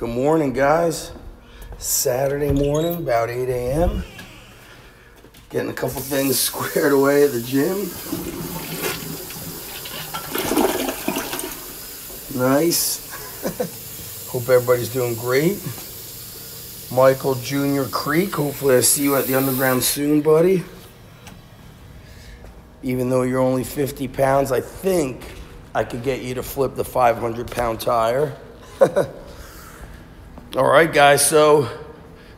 Good morning, guys. Saturday morning, about 8 a.m. Getting a couple things squared away at the gym. Nice. Hope everybody's doing great. Michael Jr. Creek, hopefully I see you at the underground soon, buddy. Even though you're only 50 pounds, I think I could get you to flip the 500-pound tire. All right, guys, so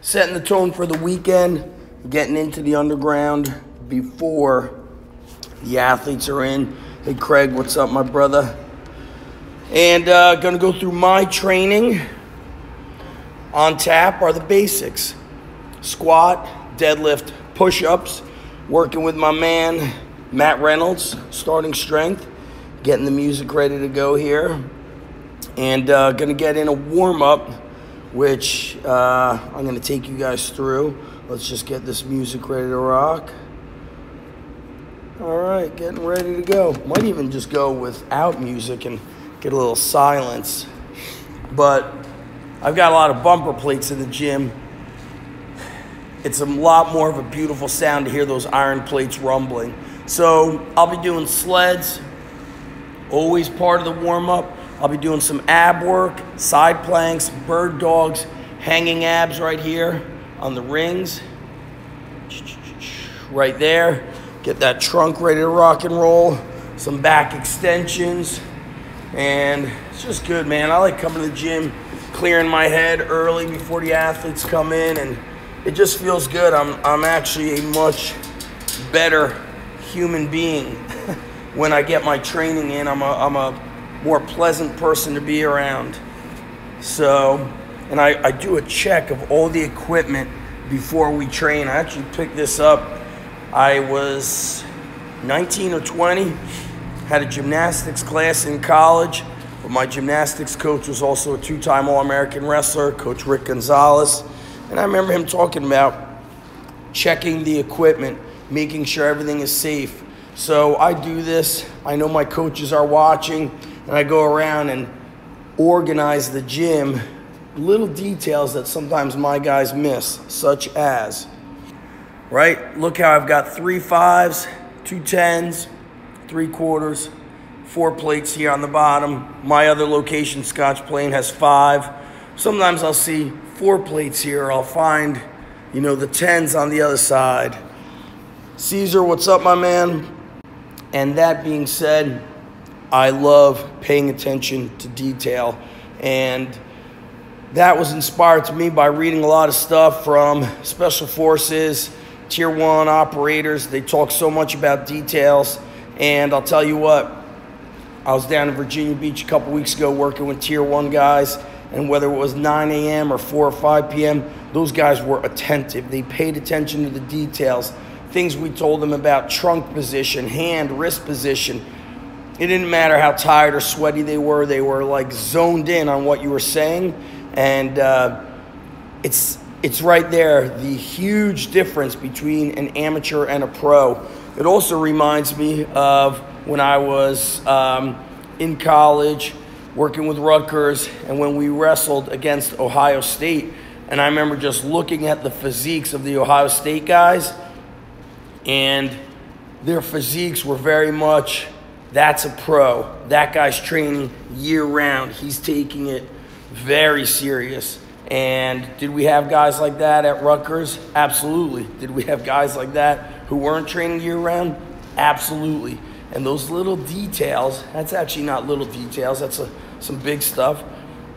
setting the tone for the weekend, getting into the underground before the athletes are in. Hey, Craig, what's up, my brother? And gonna go through my training. On tap are the basics. Squat, deadlift, push-ups, working with my man, Matt Reynolds, starting strength, getting the music ready to go here. And gonna get in a warm-up, which I'm gonna take you guys through. Let's just get this music ready to rock. All right, getting ready to go. Might even just go without music and get a little silence. But I've got a lot of bumper plates in the gym. It's a lot more of a beautiful sound to hear those iron plates rumbling. So I'll be doing sleds, always part of the warm-up. I'll be doing some ab work, side planks, bird dogs, hanging abs right here on the rings. Right there. Get that trunk ready to rock and roll. Some back extensions. And it's just good, man. I like coming to the gym, clearing my head early before the athletes come in, and it just feels good. I'm actually a much better human being when I get my training in. I'm a more pleasant person to be around. So, and I do a check of all the equipment before we train. I actually picked this up. I was 19 or 20, had a gymnastics class in college, but my gymnastics coach was also a two-time All-American wrestler, Coach Rick Gonzalez. And I remember him talking about checking the equipment, making sure everything is safe. So I do this. I know my coaches are watching, and I go around and organize the gym. Little details that sometimes my guys miss, such as, right? Look how I've got 3 5s, 2 10s, 3 quarters, 4 plates here on the bottom. My other location, Scotch Plain, has 5. Sometimes I'll see 4 plates here. I'll find, the 10s on the other side. Caesar, what's up, my man? And that being said, I love paying attention to detail. And that was inspired to me by reading a lot of stuff from Special Forces, Tier 1 operators. They talk so much about details. And I'll tell you what, I was down in Virginia Beach a couple weeks ago working with Tier 1 guys. And whether it was 9 a.m. or 4 or 5 p.m., those guys were attentive. They paid attention to the details. Things we told them about trunk position, hand, wrist position. It didn't matter how tired or sweaty they were like zoned in on what you were saying. And it's right there, the huge difference between an amateur and a pro. It also reminds me of when I was in college working with Rutgers and when we wrestled against Ohio State. And I remember just looking at the physiques of the Ohio State guys, and their physiques were very much, that's a pro. That guy's training year-round. He's taking it very serious. And did we have guys like that at Rutgers? Absolutely. Did we have guys like that who weren't training year-round? Absolutely. And those little details, that's actually not little details, that's some big stuff.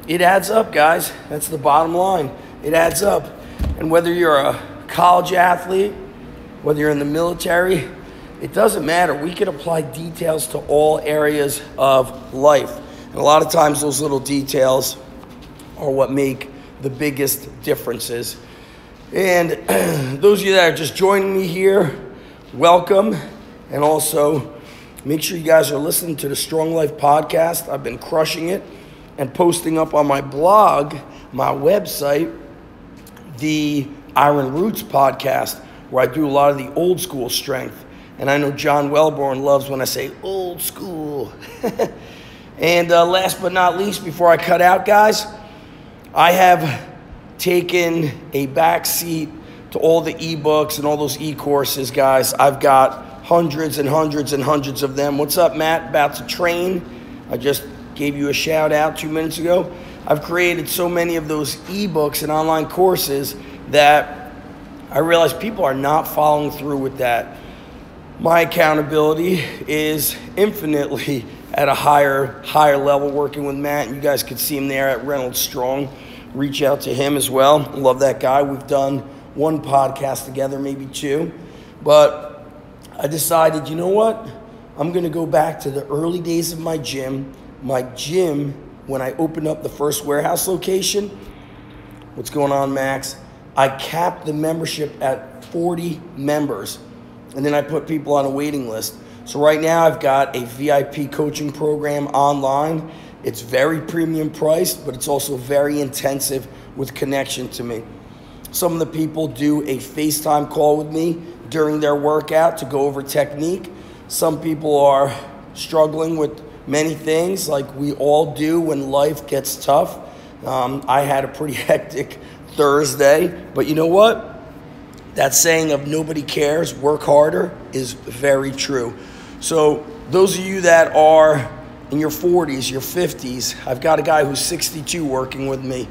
It adds up, guys. That's the bottom line. It adds up. And whether you're a college athlete, whether you're in the military, it doesn't matter. We can apply details to all areas of life. And a lot of times those little details are what make the biggest differences. And those of you that are just joining me here, welcome. And also, make sure you guys are listening to the Strong Life podcast. I've been crushing it and posting up on my blog, my website, the Iron Roots podcast, where I do a lot of the old school strength. And I know John Wellborn loves when I say old school. And last but not least, before I cut out, guys, I have taken a back seat to all the ebooks and all those e-courses, guys. I've got hundreds and hundreds and hundreds of them. What's up, Matt? About to train. I just gave you a shout out 2 minutes ago. I've created so many of those ebooks and online courses that I realize people are not following through with that. My accountability is infinitely at a higher level working with Matt. You guys could see him there at Reynolds Strong. Reach out to him as well. Love that guy. We've done one podcast together, maybe two. But I decided, you know what? I'm going to go back to the early days of my gym. My gym, when I opened up the first warehouse location. What's going on, Max? I capped the membership at 40 members. And then I put people on a waiting list. So right now I've got a VIP coaching program online. It's very premium priced, but it's also very intensive with connection to me. Some of the people do a FaceTime call with me during their workout to go over technique. Some people are struggling with many things like we all do when life gets tough. I had a pretty hectic Thursday, but you know what? That saying of nobody cares, work harder is very true. So those of you that are in your 40s, your 50s, I've got a guy who's 62 working with me.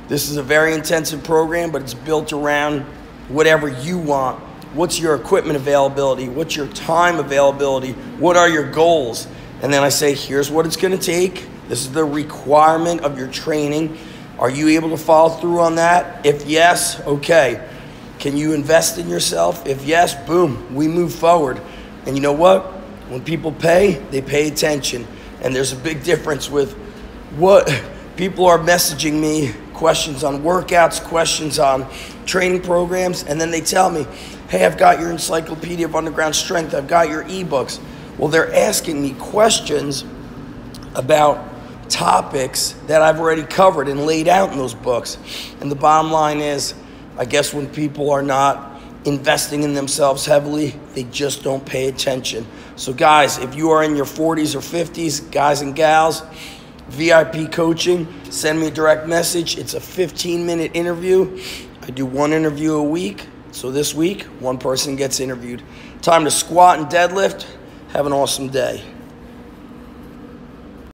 This is a very intensive program, but it's built around whatever you want. What's your equipment availability? What's your time availability? What are your goals? And then I say, here's what it's gonna take. This is the requirement of your training. Are you able to follow through on that? If yes, okay. Can you invest in yourself? If yes, boom, we move forward. And you know what? When people pay, they pay attention. And there's a big difference with what people are messaging me, questions on workouts, questions on training programs, and then they tell me, hey, I've got your Encyclopedia of Underground Strength, I've got your ebooks. Well, they're asking me questions about topics that I've already covered and laid out in those books. And the bottom line is, I guess when people are not investing in themselves heavily, they just don't pay attention. So guys, if you are in your 40s or 50s, guys and gals, VIP coaching, send me a direct message. It's a 15-minute interview. I do one interview a week. So this week, one person gets interviewed. Time to squat and deadlift. Have an awesome day.